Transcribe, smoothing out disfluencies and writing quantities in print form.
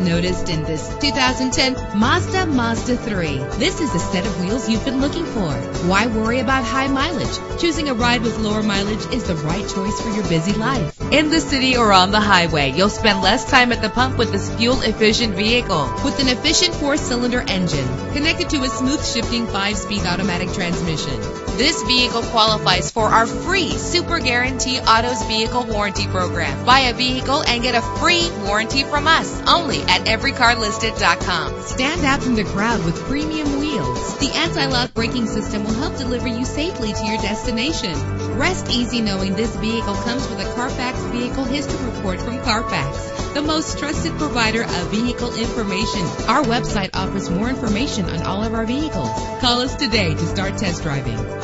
noticed in this 2010 Mazda 3. This is the set of wheels you've been looking for. Why worry about high mileage? Choosing a ride with lower mileage is the right choice for your busy life. In the city or on the highway, you'll spend less time at the pump with this fuel-efficient vehicle. With an efficient 4-cylinder engine connected to a smooth shifting 5-speed automatic transmission, this vehicle qualifies for our free Super Guarantee Autos Vehicle Warranty Program. Buy a vehicle and get a free warranty from us only at everycarlisted.com. Stand out from the crowd with premium wheels. The anti-lock braking system will help deliver you safely to your destination. Rest easy knowing this vehicle comes with a Carfax Vehicle History Report from Carfax, the most trusted provider of vehicle information. Our website offers more information on all of our vehicles. Call us today to start test driving.